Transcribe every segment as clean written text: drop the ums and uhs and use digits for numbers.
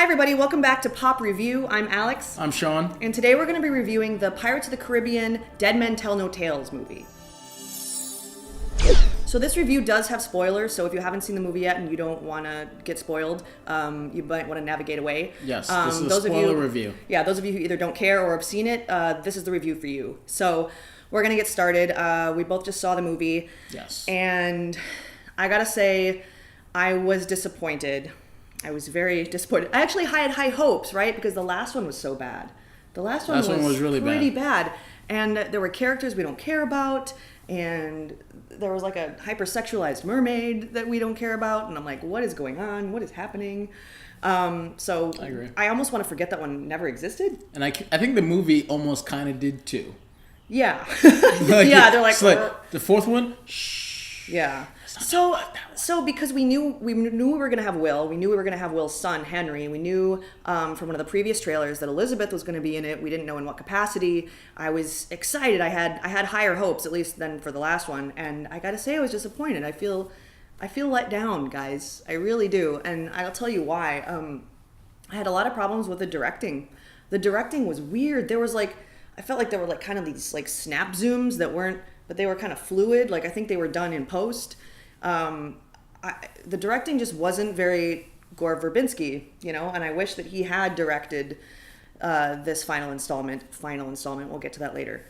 Hi everybody, welcome back to Pop Review. I'm Alex. I'm Sean. And today we're going to be reviewing the Pirates of the Caribbean Dead Men Tell No Tales movie. So this review does have spoilers, so if you haven't seen the movie yet and you don't want to get spoiled, you might want to navigate away. Yes, this is a spoiler review. Yeah, those of you who either don't care or have seen it, this is the review for you. So we're going to get started. We both just saw the movie. Yes. And I gotta say, I was disappointed. I was very disappointed. I actually had high hopes, right? Because the last one was so bad. The last one was really pretty bad. And there were characters we don't care about, and there was like a hypersexualized mermaid that we don't care about, and I'm like, what is going on? What is happening? So I agree. I almost want to forget that one never existed. And I think the movie almost kind of did too. Yeah. Yeah, they're like, the fourth one, shh. Yeah. So because we knew we were gonna have Will, we knew we were gonna have Will's son Henry. We knew from one of the previous trailers that Elizabeth was gonna be in it. We didn't know in what capacity. I was excited. I had higher hopes, at least than for the last one. And I gotta say, I was disappointed. I feel let down, guys. I really do, and I'll tell you why. I had a lot of problems with the directing. The directing was weird. There was I felt like there were kind of these snap zooms that weren't, but they were kind of fluid. I think they were done in post. The directing just wasn't very Gore Verbinski, and I wish that he had directed this final installment. We'll get to that later.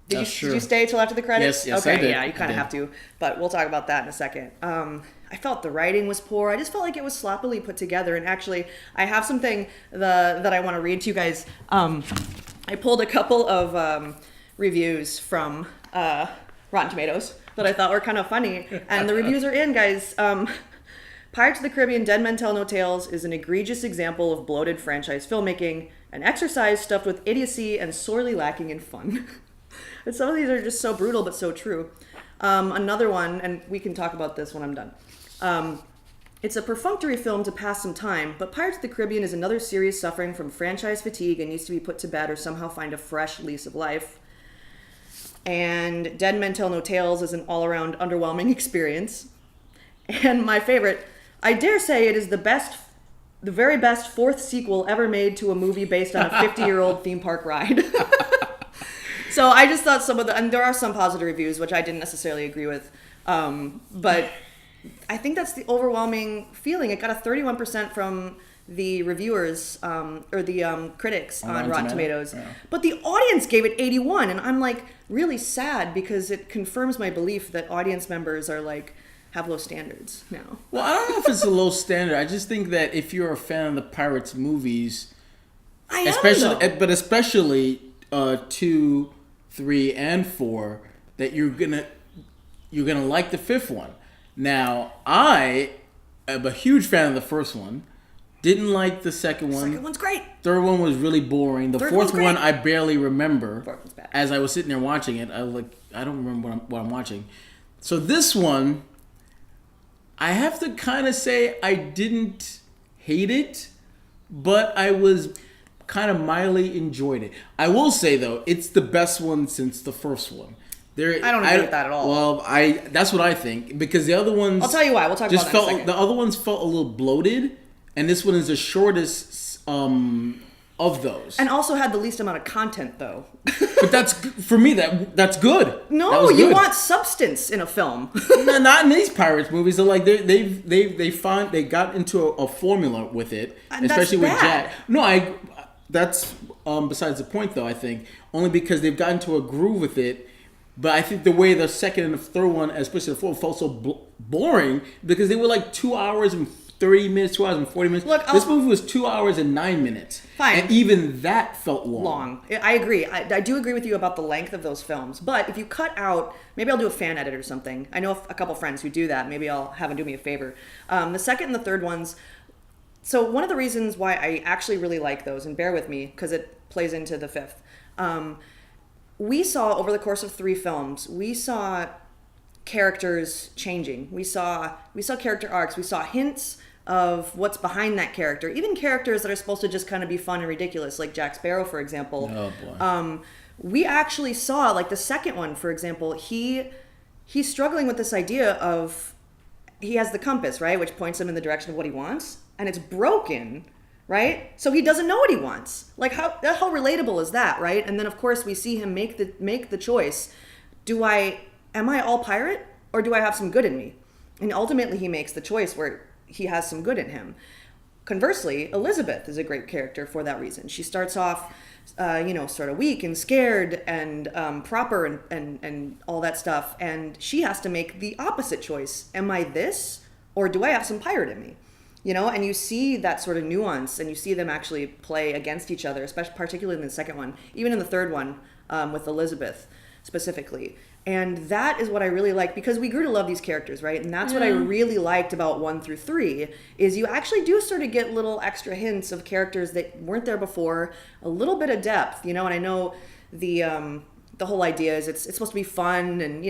Did you stay till after the credits? Yes, okay, I did. Yeah, you kind of have to, but we'll talk about that in a second. I felt the writing was poor. I just felt like it was sloppily put together. And actually, I have something that I want to read to you guys. I pulled a couple of reviews from Rotten Tomatoes that I thought were kind of funny, and the reviews are in, guys. Pirates of the Caribbean Dead Men Tell No Tales is an egregious example of bloated franchise filmmaking, an exercise stuffed with idiocy and sorely lacking in fun. And some of these are just so brutal but so true. Another one, and we can talk about this when I'm done. It's a perfunctory film to pass some time, but Pirates of the Caribbean is another series suffering from franchise fatigue and needs to be put to bed or somehow find a fresh lease of life. And Dead Men Tell No Tales is an all-around underwhelming experience. And my favorite, I dare say it is the very best fourth sequel ever made to a movie based on a 50-year-old theme park ride. So I just thought and there are some positive reviews, which I didn't necessarily agree with, but I think that's the overwhelming feeling. It got a 31% from the reviewers or the critics on Rotten Tomatoes. Yeah. But the audience gave it 81, and I'm really sad because it confirms my belief that audience members are have low standards now. Well, I don't know if it's a low standard. I just think that if you're a fan of the Pirates movies, especially 2, 3, and 4, that you're gonna like the fifth one. Now, I am a huge fan of the first one. Didn't like the second one. Second one's great. Third one was really boring. The fourth one I barely remember. Fourth one's bad. As I was sitting there watching it, I was I don't remember what I'm watching. So this one, I have to kind of say I didn't hate it, but I was kind of mildly enjoyed it. I will say though, it's the best one since the first one. I don't agree with that at all. Well, that's what I think, because the other ones, I'll tell you why. We'll talk about that in a second. The other ones felt a little bloated. And this one is the shortest of those. And also had the least amount of content, though. But that's for me. That's good. No, you want substance in a film. No, not in these Pirates movies. They're they got into a formula with it, and especially with bad. Jack. No, that's besides the point, though. I think only because they've gotten to a groove with it. But I think the way the second and the third one, especially the fourth, felt so boring because they were 2 hours and 30 minutes, 2 hours and 40 minutes. Look, this movie was 2 hours and 9 minutes. Fine. And even that felt long. I agree. I do agree with you about the length of those films. But if you cut out, maybe I'll do a fan edit or something. I know a couple friends who do that. Maybe I'll have them do me a favor. The second and the third ones. So one of the reasons why I actually really like those, and bear with me because it plays into the fifth. We saw over the course of 3 films, we saw characters changing. We saw character arcs. We saw hints of what's behind that character. Even characters that are supposed to just kind of be fun and ridiculous, like Jack Sparrow, for example. Oh boy. We actually saw, the second one, for example, he's struggling with this idea of he has the compass, right, which points him in the direction of what he wants, and it's broken, right? So he doesn't know what he wants. Like how relatable is that, right? And then of course we see him make the choice. Am I all pirate or do I have some good in me? And ultimately he makes the choice where he has some good in him. Conversely, Elizabeth is a great character for that reason. She starts off, sort of weak and scared and proper and all that stuff. And she has to make the opposite choice. Am I this or do I have some pirate in me? And you see that sort of nuance and you see them actually play against each other, especially particularly in the second one, even in the third one with Elizabeth specifically. And that is what I really like because we grew to love these characters, right? And that's what I really liked about 1 through 3 is you actually do sort of get little extra hints of characters that weren't there before, a little bit of depth, and I know the whole idea is it's supposed to be fun and,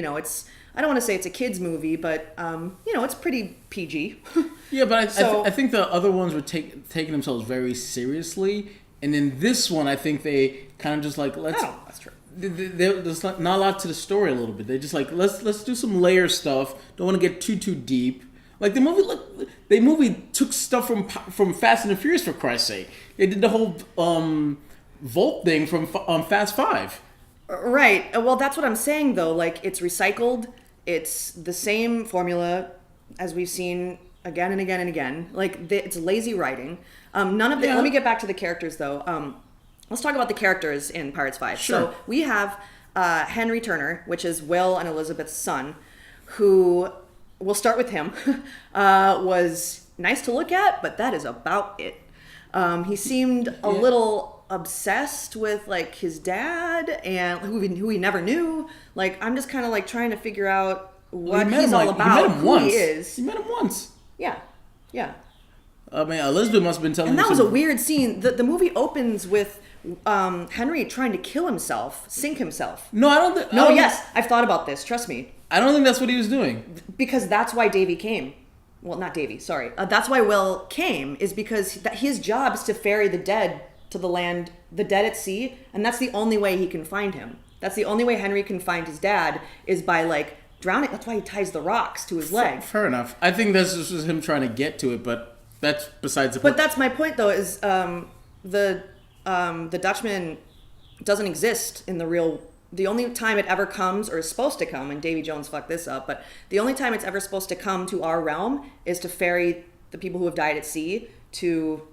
I don't want to say it's a kid's movie, but, it's pretty PG. Yeah, but I think the other ones were taking themselves very seriously. And in this one, I think they kind of just like, that's true. There's not a lot to the story a little bit. They just like, let's do some layer stuff. Don't want to get too deep. Like the movie took stuff from Fast and the Furious, for Christ's sake. They did the whole Volt thing from Fast 5. Right. Well, that's what I'm saying, though. Like, it's recycled. It's the same formula as we've seen again and again and again. Like, it's lazy writing. None of the... Yeah. Let me get back to the characters, though. Let's talk about the characters in Pirates 5. Sure. So, we have Henry Turner, which is Will and Elizabeth's son, who... We'll start with him. Was nice to look at, but that is about it. He seemed a little... obsessed with like his dad and who he never knew. Like I'm just kind of like trying to figure out what he's all about. Who he is. You met him once. Yeah. I mean, Elizabeth must have been telling him. And that was some... a weird scene. The movie opens with Henry trying to kill himself, sink himself. No, I don't think... Yes, I've thought about this. Trust me. I don't think that's what he was doing. Because that's why Davy came. Well, not Davy. Sorry. That's why Will came. Is because his job is to ferry the dead to the land, the dead at sea, and that's the only way he can find him. That's the only way Henry can find his dad is by like drowning. That's why he ties the rocks to his leg. Fair enough. I think this was him trying to get to it, but that's besides the point. But that's my point, though, is the Dutchman doesn't exist in the real. The only time it ever comes, or is supposed to come, and Davy Jones fucked this up, but the only time it's ever supposed to come to our realm is to ferry the people who have died at sea to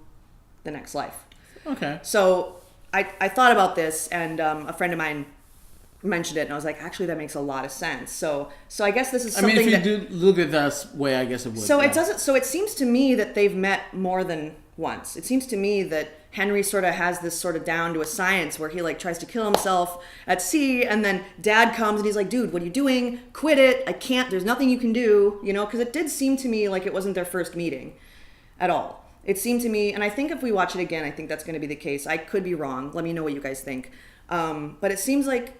the next life. Okay. So I thought about this, and a friend of mine mentioned it, and I was like, actually, that makes a lot of sense. So I guess this is something. I mean, if you do look at that way, I guess it would. So it doesn't. So it seems to me that they've met more than once. It seems to me that Henry sort of has this sort of down to a science where he like tries to kill himself at sea, and then Dad comes and he's like, "Dude, what are you doing? Quit it! I can't. There's nothing you can do." Because it did seem to me like it wasn't their first meeting, at all. It seemed to me, and I think if we watch it again, I think that's going to be the case. I could be wrong. Let me know what you guys think. But it seems like,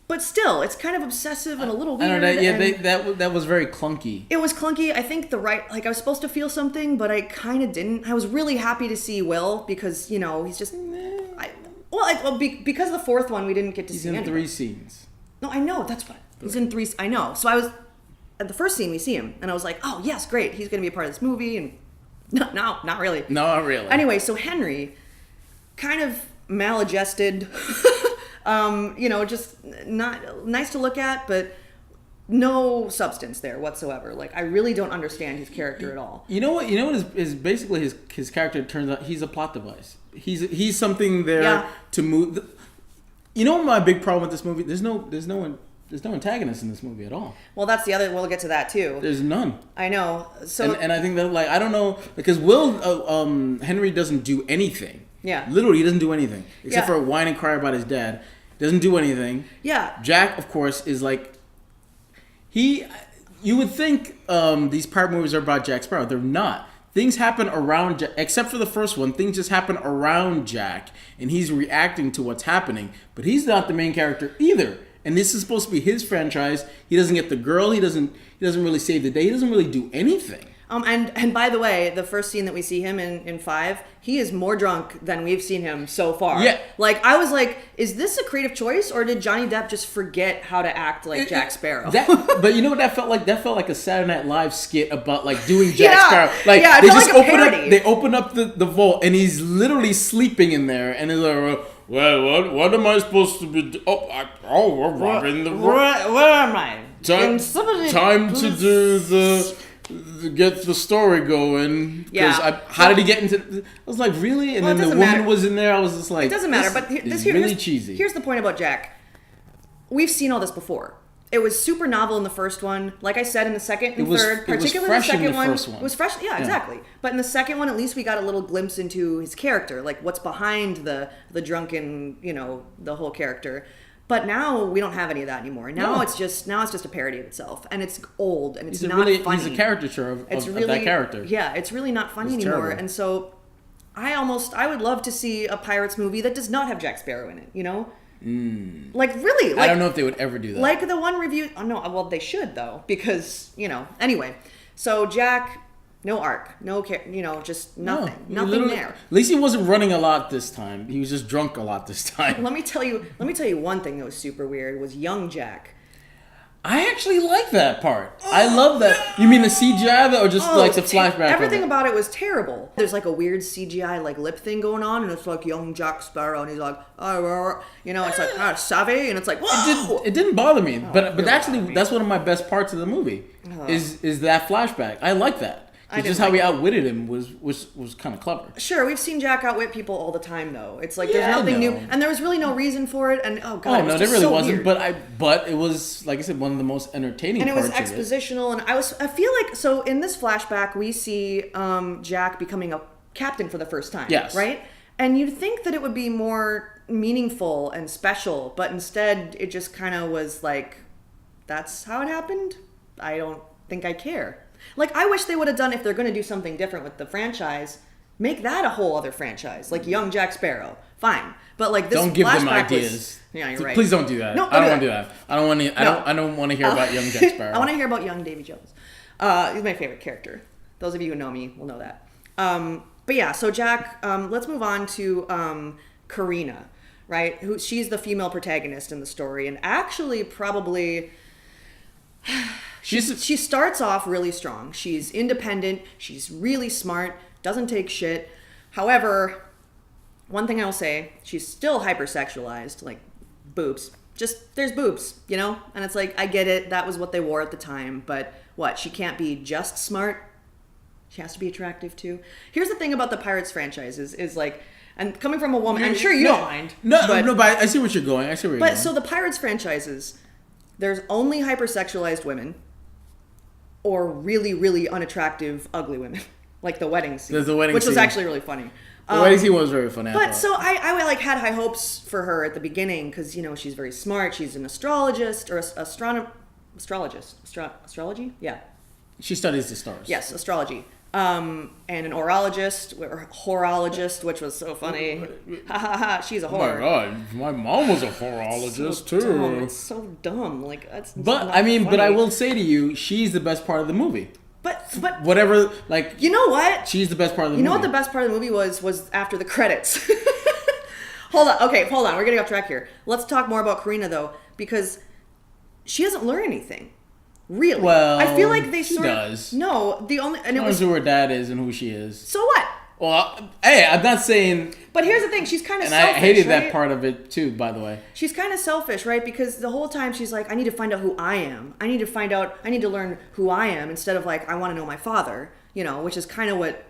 but still, it's kind of obsessive and a little weird. I don't know. That was very clunky. It was clunky. I think I was supposed to feel something, but I kind of didn't. I was really happy to see Will because he's just. Because of the fourth one, we didn't get to see. He's in anything. 3 scenes. No, I know. That's what he's in 3. I know. So I was at the first scene we see him, and I was like, oh yes, great. He's going to be a part of this movie, and. No, not really. No, not really. Anyway, so Henry, kind of maladjusted, just not nice to look at, but no substance there whatsoever. Like, I really don't understand his character at all. You know what is basically his character turns out he's a plot device. He's something there to move. You know my big problem with this movie? There's no antagonist in this movie at all. Well, that's the other. We'll get to that too. There's none. I know. So and I think that I don't know because Henry doesn't do anything. Yeah. Literally, he doesn't do anything except for whine and cry about his dad. Doesn't do anything. Yeah. Jack, of course, is like you would think these pirate movies are about Jack Sparrow. They're not. Things happen around Jack, except for the first one. Things just happen around Jack, and he's reacting to what's happening. But he's not the main character either. And this is supposed to be his franchise. He doesn't get the girl. He doesn't really save the day. He doesn't really do anything. And by the way, the first scene that we see him in 5, he is more drunk than we've seen him so far. Yeah. Like, I was like, is this a creative choice, or did Johnny Depp just forget how to act like Jack Sparrow? But you know what that felt like? That felt like a Saturday Night Live skit about like doing Jack Yeah. Sparrow. Like Yeah, it they felt just like a open up, parody. they open up the vault, and he's literally sleeping in there, and he's like, well, what am I supposed to be? We're robbing the vault. Where am I? Time to do get the story going. Yeah. How did he get into? I was like, really? And Well, then the woman was in there. I was just like, it doesn't matter. But really cheesy. Here's the point about Jack. We've seen all this before. It was super novel in the first one. Like I said, in the second and third, particularly the second one, it was fresh. Yeah, exactly. But in the second one, at least we got a little glimpse into his character, like what's behind the drunken, the whole character. But now we don't have any of that anymore. Now it's just a parody of itself, and it's old, and it's not funny. He's a caricature of that character. Yeah, it's really not funny anymore. Terrible. And so, I would love to see a Pirates movie that does not have Jack Sparrow in it. Like really. Like, I don't know if they would ever do that. Like the one review. Oh no, well they should though, because Anyway, so Jack. No arc, no care, just nothing, nothing there. At least he wasn't running a lot this time. He was just drunk a lot this time. Let me tell you one thing that was super weird was young Jack. I actually like that part. I love that. You mean the CGI or just like the flashback? Everything about it was terrible. There's like a weird CGI like lip thing going on, and it's like young Jack Sparrow, and he's like, it's like savvy, and it's like, whoa. It didn't bother me, but actually that's one of my best parts of the movie. Is that flashback? I like that. Just how he outwitted him was kind of clever. Sure, we've seen Jack outwit people all the time, though. It's like there's nothing new, and there was really no reason for it. And oh god, no, there really wasn't. Weird. But it was, like I said, one of the most entertaining. And it was parts expositional, and I feel like so in this flashback we see Jack becoming a captain for the first time. Yes. Right. And you'd think that it would be more meaningful and special, but instead it just kind of was like, that's how it happened. I don't think I care. Like, I wish they would have done, if they're going to do something different with the franchise, make that a whole other franchise. Like Young Jack Sparrow. Fine. But like this don't give them flashback ideas. Yeah, you're right. Please don't do that. No, I don't want to do that. I don't want to. I don't want to hear about Young Jack Sparrow. I want to hear about Young Davy Jones. He's my favorite character. Those of you who know me will know that. But yeah, so Jack, let's move on to Karina, right? She's the female protagonist in the story, and actually probably... She starts off really strong. She's independent. She's really smart. Doesn't take shit. However, one thing I'll say, she's still hypersexualized. Like, boobs. Just, there's boobs, And it's like, I get it. That was what they wore at the time. But what? She can't be just smart? She has to be attractive, too? Here's the thing about the Pirates franchises is like... And coming from a woman, I'm sure you don't mind. But I see what you're going. So the Pirates franchises... There's only hypersexualized women or really, really unattractive, ugly women. Like the wedding scene. There's the wedding which scene. was actually really funny. The wedding scene was very funny. But so I like had high hopes for her at the beginning because, she's very smart. She's an astrologist or astrology? Yeah. She studies the stars. Yes, astrology. And an orologist or horologist, which was so funny. Ha ha ha! She's a whore. Oh my god, my mom was a horologist too. Dumb. It's so dumb. Like that's. But I will say to you, she's the best part of the movie. But whatever, like, you know what? She's the best part of the movie. You know what the best part of the movie was after the credits. Hold on. We're getting off track here. Let's talk more about Karina though, because she doesn't learn anything. Really? Well, I feel like they she does. No, the only and it was who her dad is and who she is. So what? Well, hey, I'm not saying. But here's the thing: she's kind of and selfish. I hated right? that part of it too. By the way, she's kind of selfish, right? Because the whole time she's like, "I need to find out who I am. I need to learn who I am," instead of like, "I want to know my father." Which is kind of what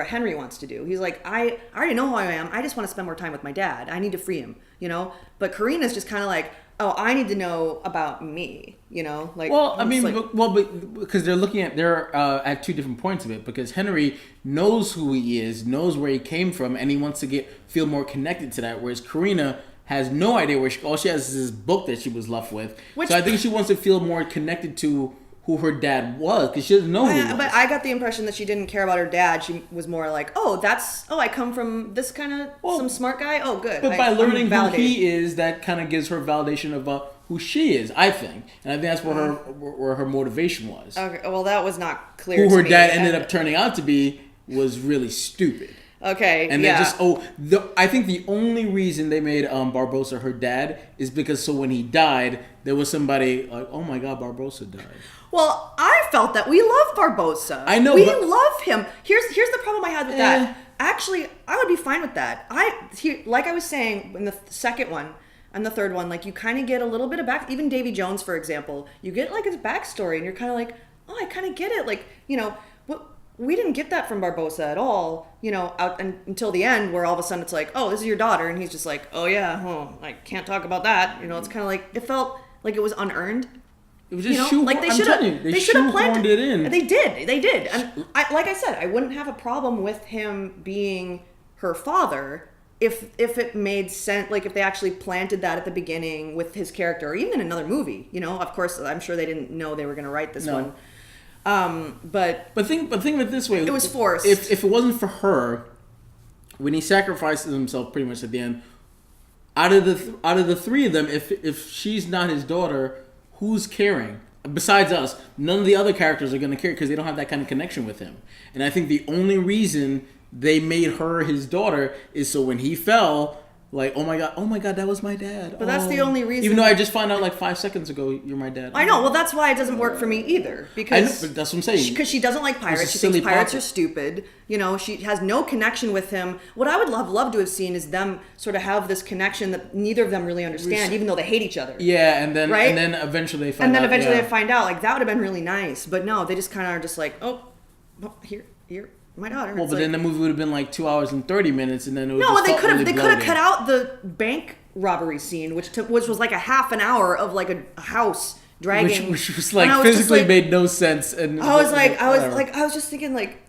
Henry wants to do. He's like, I already know who I am. I just want to spend more time with my dad. I need to free him. But Karina's just kind of like, oh, I need to know about me, like. Well, I mean, but because they're at two different points of it. Because Henry knows who he is, knows where he came from, and he wants to feel more connected to that. Whereas Karina has no idea where all she has is this book that she was left with. So I think she wants to feel more connected to who her dad was, because she doesn't know who he was. But I got the impression that she didn't care about her dad. She was more like, I come from this kind of some smart guy. Oh, good. But by learning who he is, that kind of gives her validation of who she is, I think. And I think that's where her motivation was. Okay, well, that was not clear Who to her me. dad ended up turning out to be was really stupid. Okay, And yeah. I think the only reason they made Barbosa her dad is because so when he died, there was somebody like, oh my God, Barbosa died. Well, I felt that we love Barbosa. I know, we but- love him. Here's the problem I had with that. Actually, I would be fine with that. Like I was saying in the second one and the third one, like you kind of get a little bit of back. Even Davy Jones, for example, you get like his backstory, and you're kind of like, oh, I kind of get it. Like, you know, we didn't get that from Barbosa at all. You know, until the end, where all of a sudden it's like, oh, this is your daughter, and he's just like, oh yeah, I can't talk about that. You know, it's kind of like it felt like it was unearned. It was just like they should have shoehorned it in. They did, and like I said, I wouldn't have a problem with him being her father if it made sense. Like if they actually planted that at the beginning with his character, or even in another movie. You know, of course, I'm sure they didn't know they were going to write this one. But think of it this way: it was forced. If it wasn't for her, when he sacrifices himself, pretty much at the end, out of the three of them, if she's not his daughter, who's caring? Besides us, none of the other characters are going to care because they don't have that kind of connection with him. And I think the only reason they made her his daughter is so when he fell, like, oh my god, that was my dad. But that's the only reason. Even though I just found out like 5 seconds ago, you're my dad. I know. Well, that's why it doesn't work for me either. Because but that's what I'm saying. Because she doesn't like pirates. She thinks pirates are stupid. You know, she has no connection with him. What I would love to have seen is them sort of have this connection that neither of them really understand, even though they hate each other. Yeah, and then right? and then eventually they find out. And then eventually they find out. Like that would have been really nice. But no, they just kind of are just like, oh, here, my daughter. Well, but then the movie would have been like 2 hours and 30 minutes, and then it would no, just they could have really they could have bloated. cut out the bank robbery scene, which was like a half an hour of like a house dragging, which was like physically made no sense. And I was just thinking like,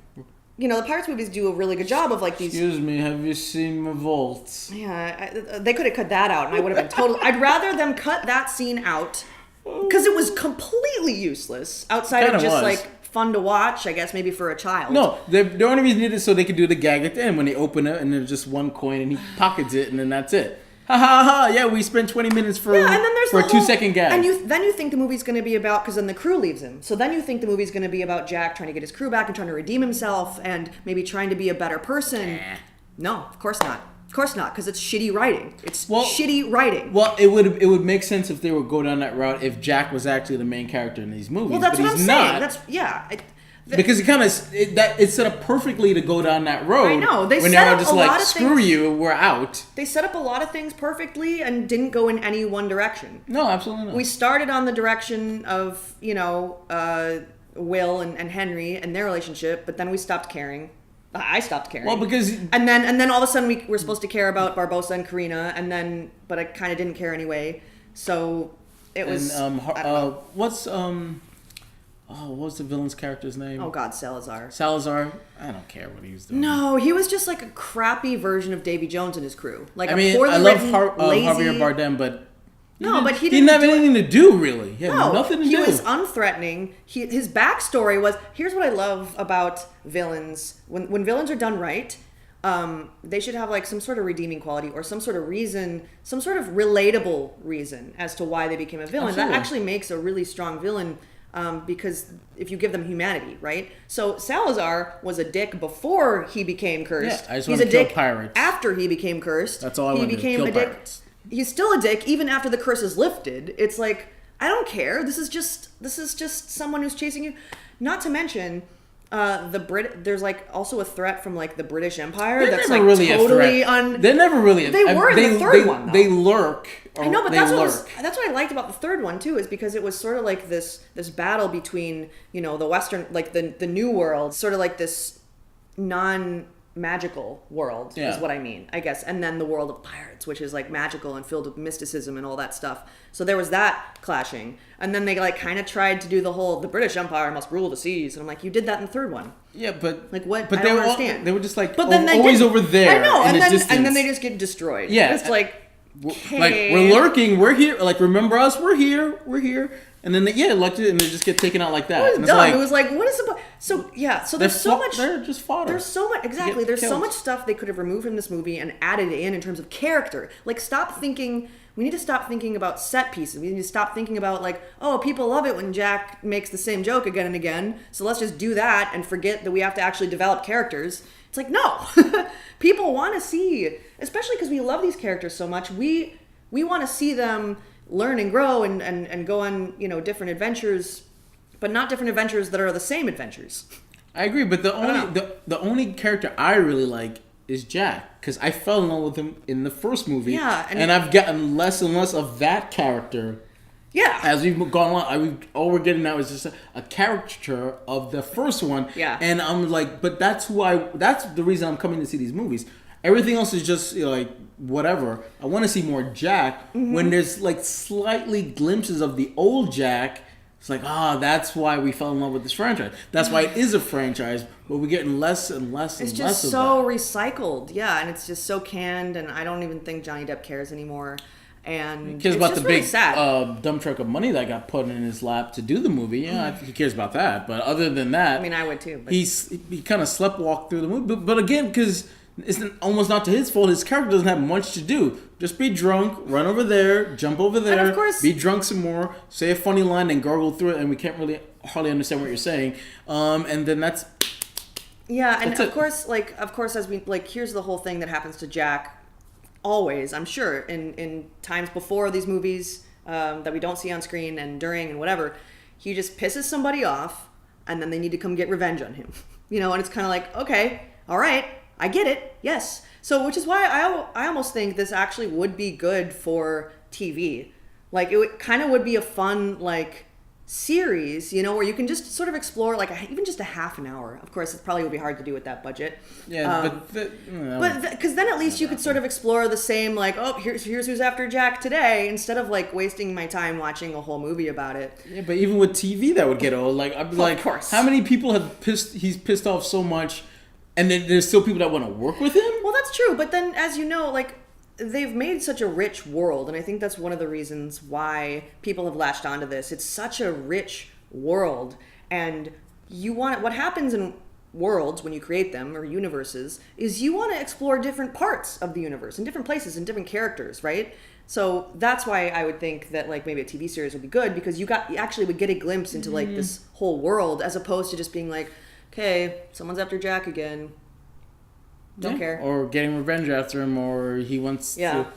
you know, the Pirates movies do a really good job of like these. Excuse me, have you seen my vaults? Yeah, they could have cut that out, and I would have been totally. I'd rather them cut that scene out because it was completely useless outside of just like fun to watch, I guess, maybe for a child. No, the only reason it is so they could do the gag at the end when they open it and there's just one coin and he pockets it and then that's it. Ha ha ha! Yeah, we spent 20 minutes for and then there's a 2-second gag. And then you think the movie's going to be about, because then the crew leaves him. So then you think the movie's going to be about Jack trying to get his crew back and trying to redeem himself and maybe trying to be a better person. No, of course not. Of course not, because it's shitty writing. Shitty writing. Well, it would make sense if they would go down that route if Jack was actually the main character in these movies. Well, that's but what I'm he's saying. not. Because it's set up perfectly to go down that road. I know. They when set they're up just a like, lot of screw things, you, we're out. They set up a lot of things perfectly and didn't go in any one direction. No, absolutely not. We started on the direction of, you know, Will and Henry and their relationship, but then we stopped caring. I stopped caring. Well, because and then all of a sudden we were supposed to care about Barbosa and Karina, but I kind of didn't care anyway. So it was. And, what was the villain's character's name? Oh God, Salazar. Salazar. I don't care what he was doing. No, he was just like a crappy version of Davy Jones and his crew. Like I mean, poorly I love written, lazy. Javier Bardem, but he didn't have anything to do really. He had nothing to do. He was unthreatening. His backstory was, here's what I love about villains. When villains are done right, they should have like some sort of redeeming quality or some sort of reason, some sort of relatable reason as to why they became a villain. Absolutely. That actually makes a really strong villain. Because if you give them humanity, right? So Salazar was a dick before he became cursed. Yeah, I just He's want to a kill dick pirates. After he became cursed. That's all I want to do, kill pirates. He's still a dick even after the curse is lifted. It's like, I don't care. This is just someone who's chasing you. Not to mention, there's like also a threat from like the British Empire. They're that's never like really totally a threat. They're never really. They were in the third one, though. They lurk. I know, but that's what I liked about the third one too, is because it was sort of like this battle between, you know, the Western, like the New World, sort of like this non-magical world is what I mean, I guess, and then the world of pirates, which is like magical and filled with mysticism and all that stuff. So there was that clashing, and then they like kind of tried to do the whole the British Empire must rule the seas, and I'm like, you did that in the third one. Yeah, but like what? But I don't understand. They were just like, but then always over there. I know, and then they just get destroyed. Yeah, it's like. Okay. Like, we're lurking, we're here. Like, remember us? We're here. And then they get elected, and they just get taken out like that. It And was it's dumb. like, It was like, what is the point? So yeah, so there's so much. They're just fodder. There's so much exactly. There's so killed. much stuff they could have removed from this movie and added in terms of character. Like, stop thinking. We need to stop thinking about set pieces. We need to stop thinking about like, oh, people love it when Jack makes the same joke again and again. So let's just do that and forget that we have to actually develop characters. It's like, no, people want to see, especially because we love these characters so much. We want to see them learn and grow and go on, you know, different adventures, but not different adventures that are the same adventures. I agree, but the only character I really like is Jack, because I fell in love with him in the first movie. Yeah, and I've gotten less and less of that character. Yeah. As we've gone along, all we're getting now is just a caricature of the first one. Yeah. And I'm like, but that's the reason I'm coming to see these movies. Everything else is just, you know, like, whatever. I want to see more Jack. When there's like slightly glimpses of the old Jack, it's like, that's why we fell in love with this franchise. That's why it is a franchise, but we're getting less and less and less of that. It's just so recycled, yeah, and it's just so canned, and I don't even think Johnny Depp cares anymore. And He cares it's about just the really big sad. dump truck of money that got put in his lap to do the movie. Yeah, I think he cares about that. But other than that, I mean, I would too. But he kind of sleptwalked through the movie. But again, because it's almost not to his fault. His character doesn't have much to do. Just be drunk, run over there, jump over there, and of course, be drunk some more, say a funny line, and gargle through it, and we can't really hardly understand what you're saying. And then that's of course, as we like, here's the whole thing that happens to Jack. Always, I'm sure, in times before these movies that we don't see on screen and during and whatever, he just pisses somebody off, and then they need to come get revenge on him. You know, and it's kind of like, okay, all right, I get it, yes. So, which is why I almost think this actually would be good for TV. Like, it kind of would be a fun, like, series, you know, where you can just sort of explore, like, even just a half an hour. Of course, it probably would be hard to do with that budget. yeah, But because then at least you could sort of explore the same, like, oh, here's who's after Jack today, instead of like wasting my time watching a whole movie about it. Yeah, but even with TV, that would get old. Like, I'd be like, of course. How many people he's pissed off so much, and then there's still people that want to work with him? Well, that's true, but then, as you know, like, they've made such a rich world, and I think that's one of the reasons why people have latched onto this. It's such a rich world, and what happens in worlds when you create them, or universes, is you want to explore different parts of the universe and different places and different characters, right? So that's why I would think that, like, maybe a TV series would be good, because you actually would get a glimpse into like this whole world, as opposed to just being like, okay, someone's after Jack again. Don't care. Or getting revenge after him, or he wants to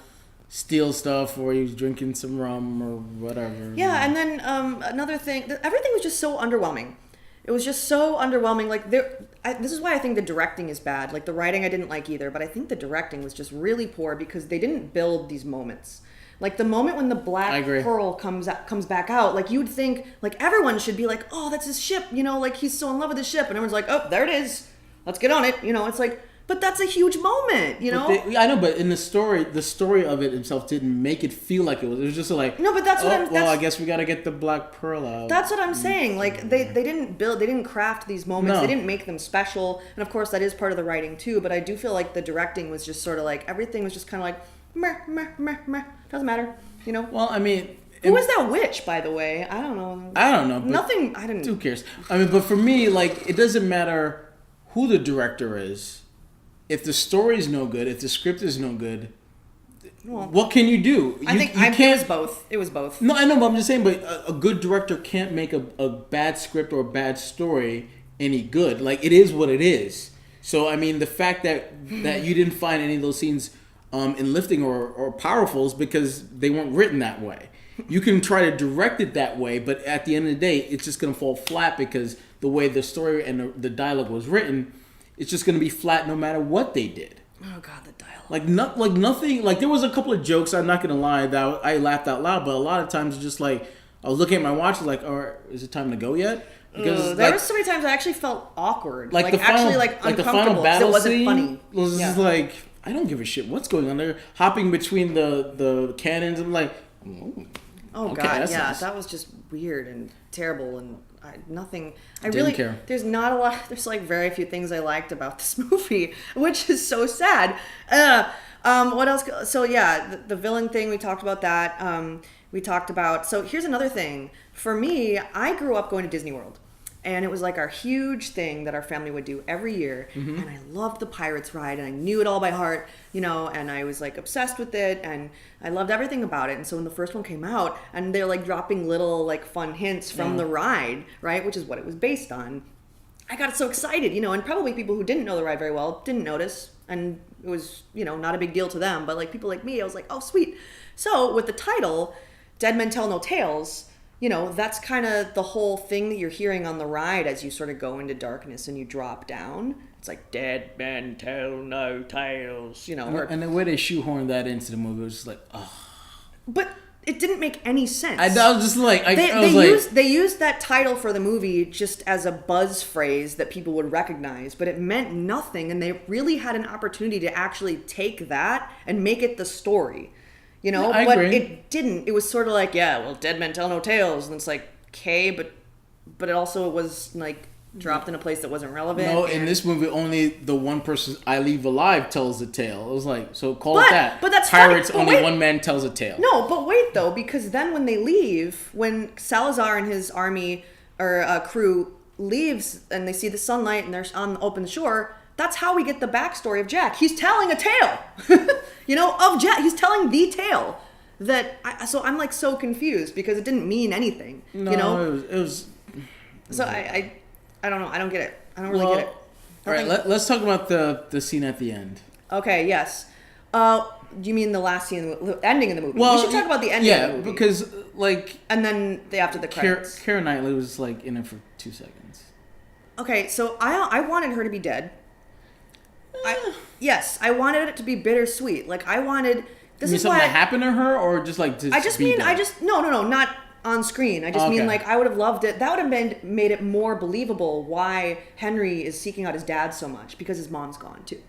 steal stuff, or he's drinking some rum, or whatever. Yeah, and then another thing, everything was just so underwhelming. It was just so underwhelming. Like, this is why I think the directing is bad. Like, the writing I didn't like either, but I think the directing was just really poor, because they didn't build these moments. Like, the moment when the black pearl comes back out, like, you'd think, like, everyone should be like, oh, that's his ship, you know, like, he's so in love with his ship, and everyone's like, oh, there it is, let's get on it, you know. It's like, but that's a huge moment, you know. I know, but in the story of it itself didn't make it feel like it was. It was just like, no, but that's what I guess we got to get the black pearl out. That's what I'm saying. Like, they didn't craft these moments. No. They didn't make them special, and of course that is part of the writing too. But I do feel like the directing was just sort of like, everything was just kind of like, meh, meh, meh, meh. Doesn't matter, you know. Well, I mean, who was that witch, by the way? I don't know. Nothing. I didn't. Who cares? I mean, but for me, like, it doesn't matter who the director is. If the story is no good, if the script is no good, well, what can you do? It was both. It was both. No, I know, but I'm just saying, but a good director can't make a bad script or a bad story any good. Like, it is what it is. So, I mean, the fact that you didn't find any of those scenes enlifting or powerful is because they weren't written that way. You can try to direct it that way, but at the end of the day, it's just going to fall flat, because the way the story and the dialogue was written, it's just going to be flat no matter what they did. Oh, God, the dialogue. Like nothing. Like, there was a couple of jokes, I'm not going to lie, that I laughed out loud, but a lot of times it's just like, I was looking at my watch, like, all right, is it time to go yet? Because there were so many times I actually felt awkward. Like, uncomfortable. The final battle it wasn't scene funny. Was just like, I don't give a shit what's going on there. Hopping between the cannons, I'm like, oh, okay, God, yeah, nice. That was just weird and terrible, and nothing. I Didn't really care. There's not a lot. There's like very few things I liked about this movie, which is so sad. What else? So yeah, the villain thing, we talked about that. We talked about. So here's another thing. for me, I grew up going to Disney World. And it was like our huge thing that our family would do every year. And I loved the Pirates ride and I knew it all by heart, you know, and I was like obsessed with it and I loved everything about it. And so when the first one came out and they're like dropping little like fun hints from the ride, right, which is what it was based on, I got so excited, you know, and probably people who didn't know the ride very well didn't notice. And it was, you know, not a big deal to them. But like people like me, I was like, oh, sweet. So with the title, Dead Men Tell No Tales, you know, that's kind of the whole thing that you're hearing on the ride as you sort of go into darkness and you drop down. It's like, dead men tell no tales, you know. And the way they shoehorned that into the movie was just like, oh. But it didn't make any sense. I was just like, they used that title for the movie just as a buzz phrase that people would recognize, but it meant nothing. And they really had an opportunity to actually take that and make it the story. You know, I but agree. It didn't. It was sort of like, yeah, well, dead men tell no tales. And it's like, okay, but it also was like dropped in a place that wasn't relevant. No, in this movie, only the one person I leave alive tells the tale. It was like, so call it that. But that's Pirates, funny. only one man tells a tale. No, but wait, though, because then when they leave, when Salazar and his army or crew leaves and they see the sunlight and they're on the open shore, that's how we get the backstory of Jack. He's telling a tale, you know, of Jack. He's telling the tale so I'm like so confused because it didn't mean anything, No, you know? it was. So I don't know. I don't get it. I don't really get it. All right, let's talk about the scene at the end. Okay, yes. You mean the last scene, the ending of the movie? Well, we should talk about the ending of the movie. Yeah, because like... And then after the credits. Keira Knightley was like in it for 2 seconds. Okay, so I wanted her to be dead. Yes, I wanted it to be bittersweet. Like I wanted. This you mean is something why that happened to her, or just like to I just be mean dead? no, not on screen. I just mean like I would have loved it. That would have made it more believable why Henry is seeking out his dad so much because his mom's gone too.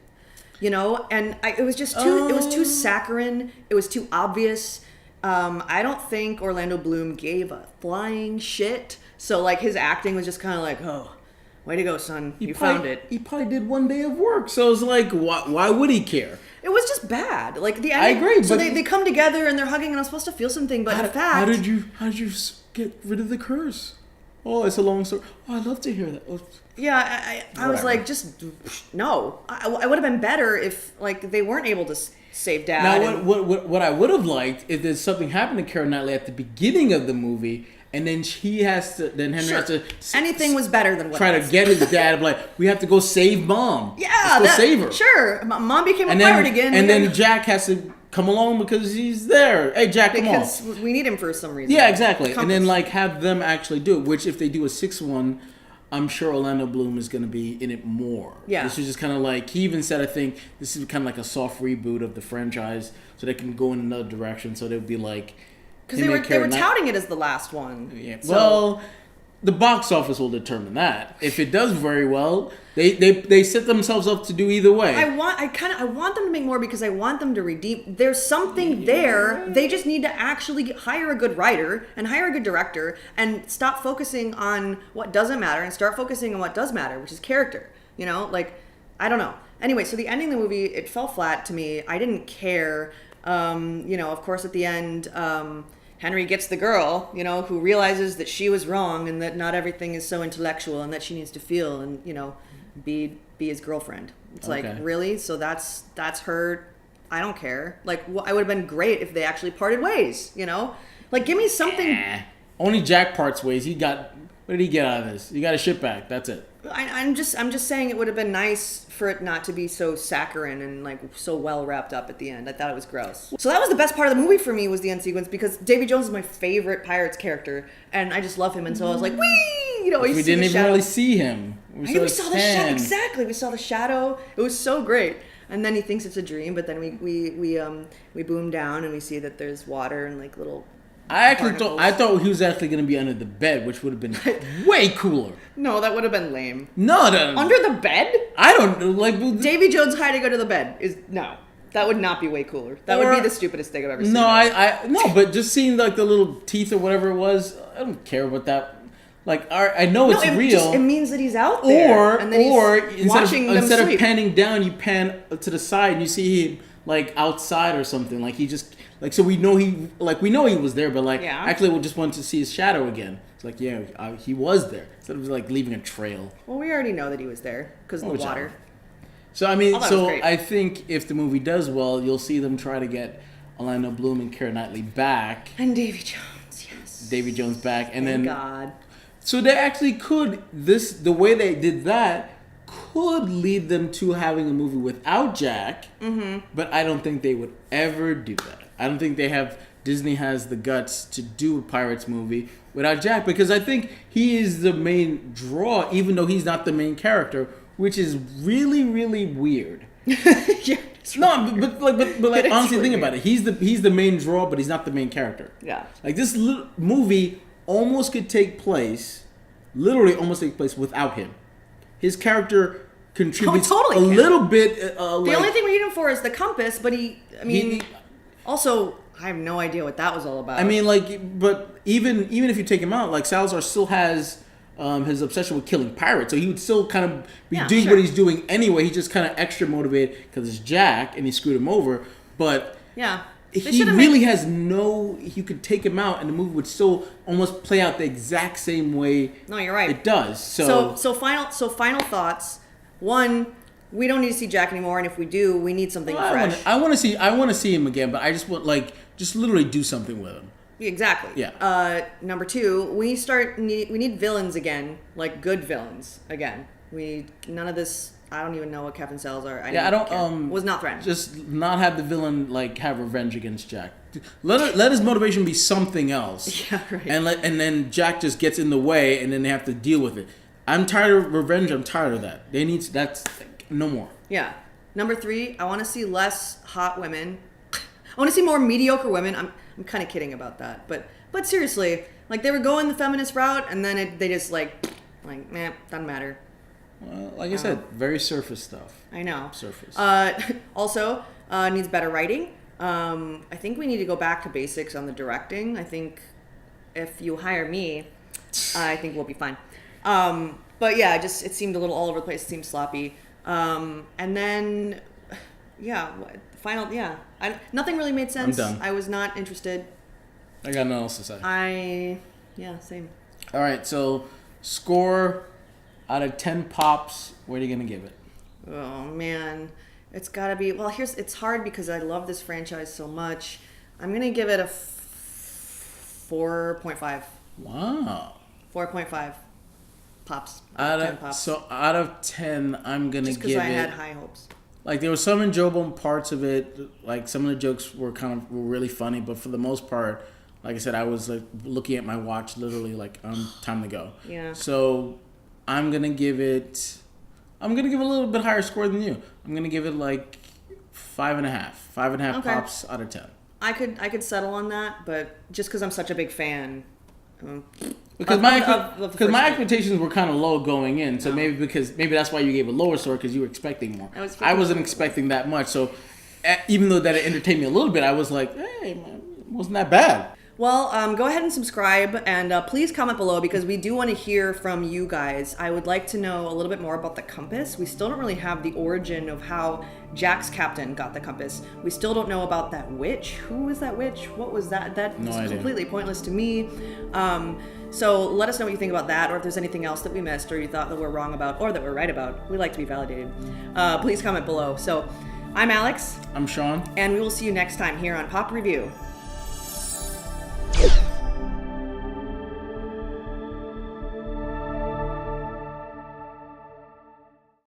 You know, and it was just too. It was too saccharine. It was too obvious. I don't think Orlando Bloom gave a flying shit. So like his acting was just kind of like, oh. Way to go, son. You found it. He probably did 1 day of work. So it's like, why would he care? It was just bad. Like the ending. I agree. So but they come together and they're hugging and I'm supposed to feel something, but in fact. How did you get rid of the curse? Oh, it's a long story. Oh, I'd love to hear that. Oh. Yeah, I was like, just no. I would have been better if like they weren't able to save Dad. Now, what I would have liked if there's something happened to Keira Knightley at the beginning of the movie, and then Henry has to. Anything was better than what try to get his dad. Like, we have to go save Mom. Yeah, let's go save her. Sure, Mom became a pirate again. And then Jack has to come along because he's there. Hey, Jack, come on. Because we need him for some reason. Yeah, exactly. And then like have them actually do it. Which if they do a 6th one, I'm sure Orlando Bloom is going to be in it more. Yeah. This is just kind of like, he even said, I think this is kind of like a soft reboot of the franchise, so they can go in another direction. So they'll be like, because they were touting it as the last one. Yeah. So. Well, the box office will determine that. If it does very well, they set themselves up to do either way. I want them to make more because I want them to redeem. There's something there. They just need to actually hire a good writer and hire a good director and stop focusing on what doesn't matter and start focusing on what does matter, which is character. You know, like I don't know. Anyway, so the ending of the movie, it fell flat to me. I didn't care. You know, of course, at the end. Henry gets the girl, you know, who realizes that she was wrong and that not everything is so intellectual and that she needs to feel and, you know, be his girlfriend. It's like, really? So that's her. I don't care. Like, I would have been great if they actually parted ways, you know? Like, give me something. Only Jack parts ways. What did he get out of this? He got a ship back. That's it. I'm just saying it would have been nice for it not to be so saccharine and like so well wrapped up at the end. I thought it was gross. So that was the best part of the movie for me, was the end sequence, because Davy Jones is my favorite Pirates character and I just love him, and so I was like, wee, you know, we didn't even really see him. We saw the shadow. Exactly, we saw the shadow. It was so great. And then he thinks it's a dream, but then we boom down and we see that there's water and like little. I thought he was actually going to be under the bed, which would have been way cooler. No, that would have been lame. No. Under the bed? I don't know. Like Davy Jones hiding under the bed is no. That would not be way cooler. That would be the stupidest thing I've ever seen. No, but just seeing like the little teeth or whatever it was, I don't care about that. Like, I know it's real. It means that he's out there. Or instead of panning down, you pan to the side and you see him like outside or something. Like he just like so we know he was there, but like Yeah. actually we just wanted to see his shadow again. It's like he was there instead of like leaving a trail. Well, we already know that he was there because of the Whichever. water. So I mean, Oh, that was so great. I think if the movie does well, you'll see them try to get Orlando Bloom and Keira Knightley back, And Davy Jones, yes. Davy Jones back, and Thank then God. so they actually could the way they did that could lead them to having a movie without Jack. Mm-hmm. But I don't think they would ever do that. I don't think Disney has the guts to do a Pirates movie without Jack, because I think he is the main draw, even though he's not the main character, which is really, really weird. Yeah, it's No, but like It is honestly, really think about it. He's the main draw, but he's not the main character. Yeah. Like this movie almost could take place, literally almost take place without him. His character contributes totally a can. little bit. The only thing we need him for is the compass, but also, I have no idea what that was all about. I mean, like, but even if you take him out, like Salazar still has his obsession with killing pirates, so he would still kind of be doing what he's doing anyway. He's just kind of extra motivated because it's Jack and he screwed him over. But yeah, he really has no. You could take him out, and the movie would still almost play out the exact same way. No, you're right. It does. So final thoughts. One, we don't need to see Jack anymore, and if we do, we need something fresh. I want to see him again, but I just want just literally do something with him. Exactly. Yeah. Number two, we need villains again, like good villains again. None of this. I don't even know what Captain Salazar. I don't. Was not threatened. Just not have the villain like have revenge against Jack. Let his motivation be something else. Yeah, right. And then Jack just gets in the way, and then they have to deal with it. I'm tired of revenge. I'm tired of that. That's no more. Yeah. Number three, I want to see less hot women. I want to see more mediocre women. I'm kind of kidding about that, but seriously, like they were going the feminist route, and then they just like, meh, doesn't matter. Well, like I said, very surface stuff. I know. Surface. Also, needs better writing. I think we need to go back to basics on the directing. I think if you hire me, I think we'll be fine. But yeah, it seemed a little all over the place. It seemed sloppy. And then, nothing really made sense. I'm done. I was not interested. I got nothing else to say. Same. All right, so score out of 10 pops. What are you gonna give it? Oh man, it's gotta be. Well, it's hard because I love this franchise so much. I'm gonna give it a 4.5. Wow. 4.5 pops. Out 10 of pops. so out of 10, I'm gonna Just give because I it. had high hopes. Like there were some enjoyable parts of it. Like some of the jokes were really funny, but for the most part, like I said, I was like looking at my watch, literally like time to go. Yeah. So I'm gonna give it a little bit higher score than you. I'm gonna give it like 5.5. 5.5 Okay. pops out of 10. I could settle on that, but just because I'm such a big fan. Because of my the first one. expectations were kind of low going in, so maybe that's why you gave a lower score, because you were expecting more. I wasn't expecting that much, so even though that it entertained me a little bit, I was like, hey, man, it wasn't that bad. Well, go ahead and subscribe, and please comment below because we do want to hear from you guys. I would like to know a little bit more about the compass. We still don't really have the origin of how Jack's captain got the compass. We still don't know about that witch. Who was that witch? What was that? That No was idea. completely pointless to me. So let us know what you think about that, or if there's anything else that we missed, or you thought that we're wrong about, or that we're right about. We like to be validated. Please comment below. So I'm Alex, I'm Sean. and we will see you next time here on Pop Review.